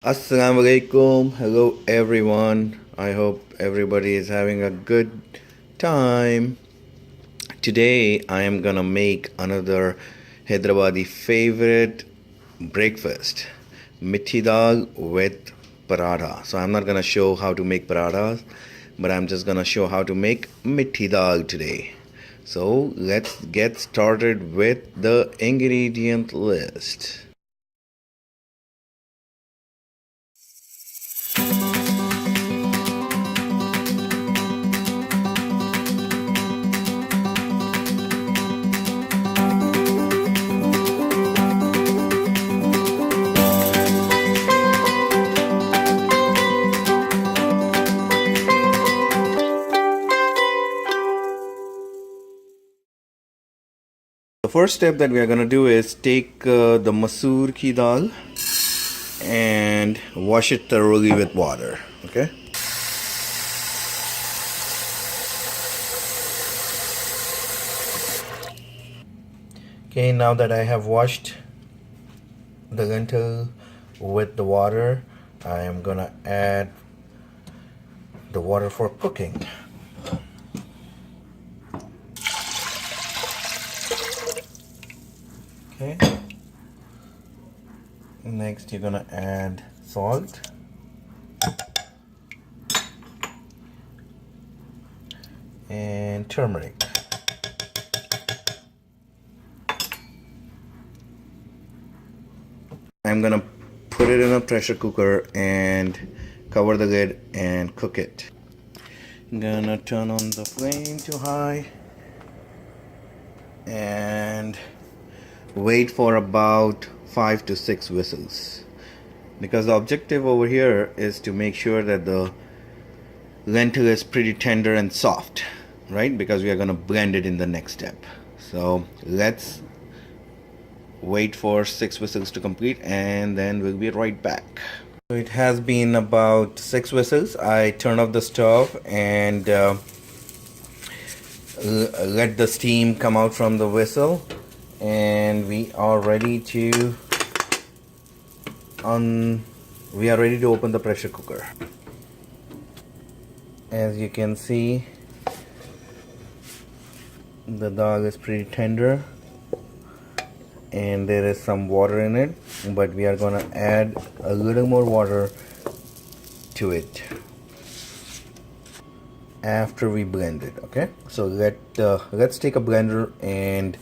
Assalamu alaikum. Hello everyone. I hope everybody is having a good time. Today I am gonna make another Hyderabadi favorite breakfast, Mitti Dal with paratha. So I'm not gonna show how to make parathas, but I'm just gonna show how to make Mitti Dal today. So let's get started with the ingredient list. The first step that we are going to do is take the masoor ki dal and wash it thoroughly with water. Okay. Okay, now that I have washed the lentil with the water, I am going to add the water for cooking. Okay. Next, you're gonna add salt and turmeric. I'm gonna put it in a pressure cooker and cover the lid and cook it. I'm gonna turn on the flame to high and wait for about 5 to 6 whistles, because the objective over here is to make sure that the lentil is pretty tender and soft, right? Because we are going to blend it in the next step. So let's wait for 6 whistles to complete and then we'll be right back. So it has been about 6 whistles. I turn off the stove and let the steam come out from the whistle, and we are ready to open the pressure cooker. As you can see, the dal is pretty tender and there is some water in it, but we are gonna add a little more water to it after we blend it. Okay, so let's take a blender and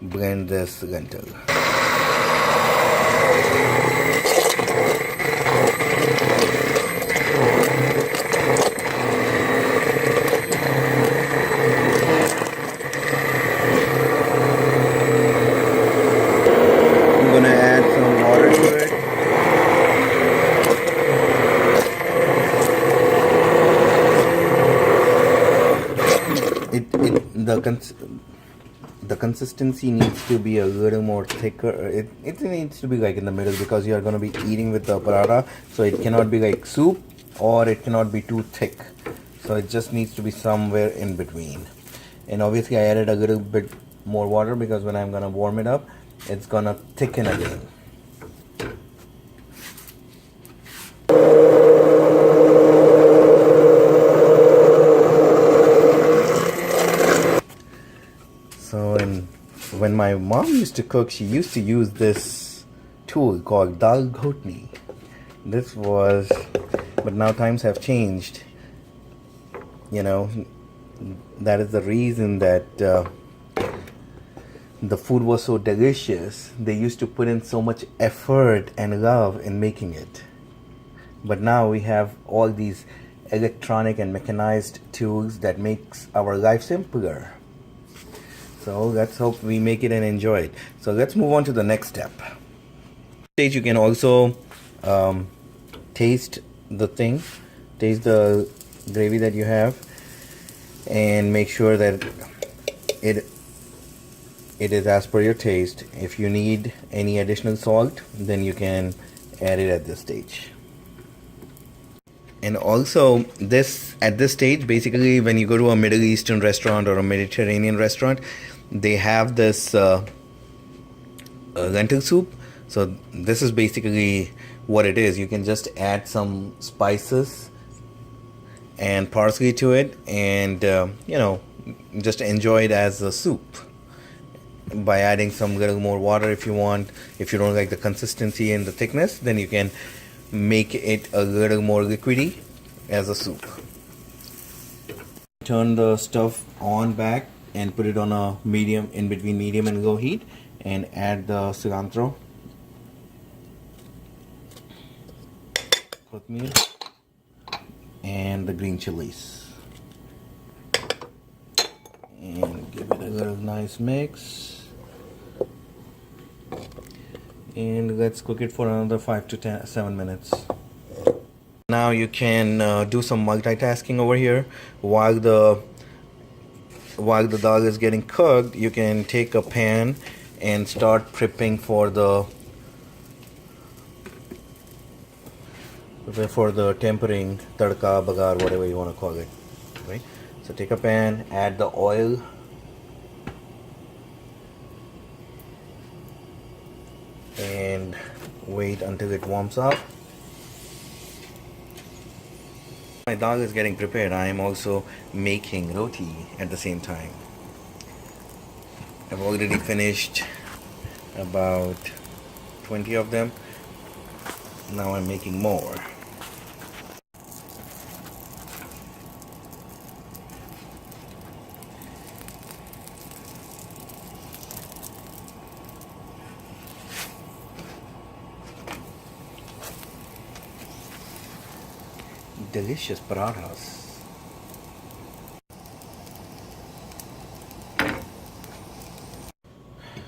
blend this lentil. I'm gonna add some water to it. The consistency needs to be a little more thicker. It needs to be like in the middle, because you are going to be eating with the paratha, so it cannot be like soup or it cannot be too thick. So it just needs to be somewhere in between. And obviously I added a little bit more water because when I'm going to warm it up, it's going to thicken again. So when my mom used to cook, she used to use this tool called dal ghotni. But now times have changed. You know, that is the reason that the food was so delicious. They used to put in so much effort and love in making it. But now we have all these electronic and mechanized tools that makes our life simpler. So let's hope we make it and enjoy it. So let's move on to the next step. Stage, you can also taste the gravy that you have, and make sure that it is as per your taste. If you need any additional salt, then you can add it at this stage. And also at this stage, basically when you go to a Middle Eastern restaurant or a Mediterranean restaurant, they have this lentil soup. So this is basically what it is. You can just add some spices and parsley to it, and just enjoy it as a soup by adding some little more water if you want. If you don't like the consistency and the thickness, then you can make it a little more liquidy as a soup. Turn the stove on back and put it on a medium, in between medium and low heat, and add the cilantro, kothmeer, and the green chilies, and give it a little nice mix, and let's cook it for another 5 to 7 minutes. Now you can do some multitasking over here. While the dal is getting cooked, you can take a pan and start prepping for the tempering, tadka, bagar, whatever you want to call it, right? So take a pan, add the oil, and wait until it warms up. My dal is getting prepared. I am also making roti at the same time. I've already finished about 20 of them. Now I'm making more. Delicious parathas.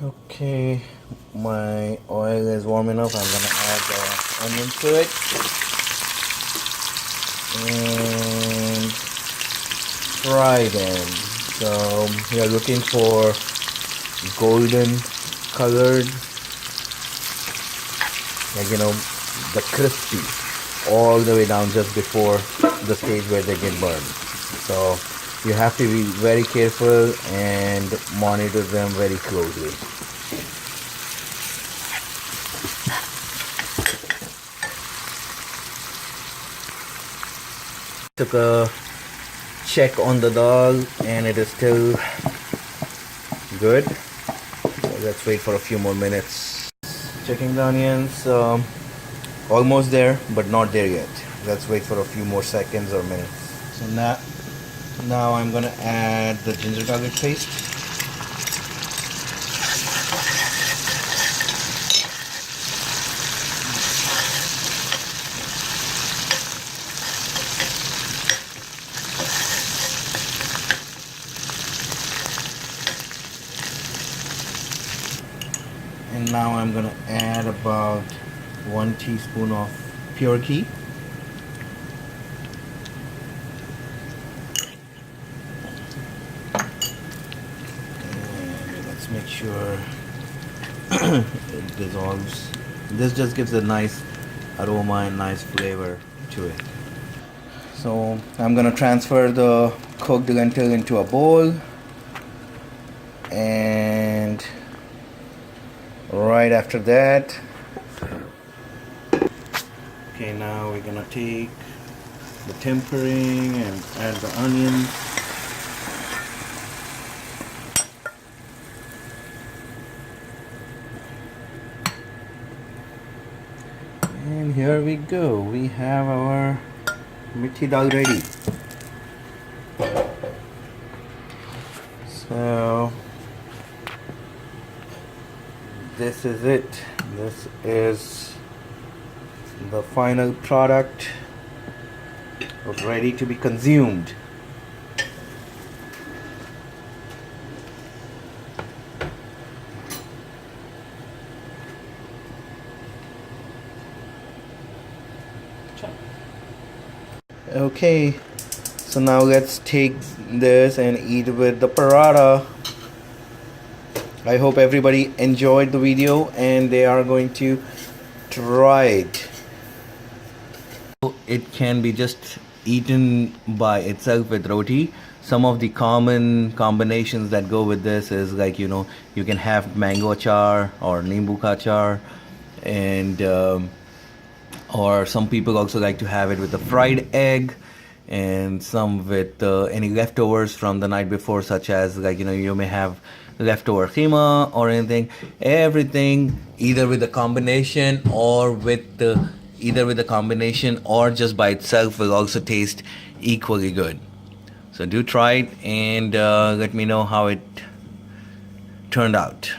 Okay, my oil is warm enough. I'm gonna add the onions to it and fry them. So we are looking for golden colored, the crispy, all the way down just before the stage where they get burned. So you have to be very careful and monitor them very closely. Took a check on the dal and it is still good. So let's wait for a few more minutes. Checking the onions. Almost there, but not there yet. Let's wait for a few more seconds or minutes. So now I'm gonna add the ginger garlic paste. And now I'm gonna add about 1 teaspoon of pure ghee. And let's make sure it dissolves. This just gives a nice aroma and nice flavor to it. So I'm gonna transfer the cooked lentil into a bowl, and right after that, okay, now we're gonna take the tempering and add the onions. And here we go. We have our Mitti Dal ready. So this is it. This is the final product ready to be consumed. Okay, so now let's take this and eat with the paratha. I hope everybody enjoyed the video and they are going to try it. It can be just eaten by itself with roti. Some of the common combinations that go with this is like, you can have mango achar or nimbu ka achar, and Or some people also like to have it with a fried egg, and some with any leftovers from the night before, such as, like, you may have leftover keema or anything. Everything, either with a combination or just by itself, will also taste equally good. So do try it, and let me know how it turned out.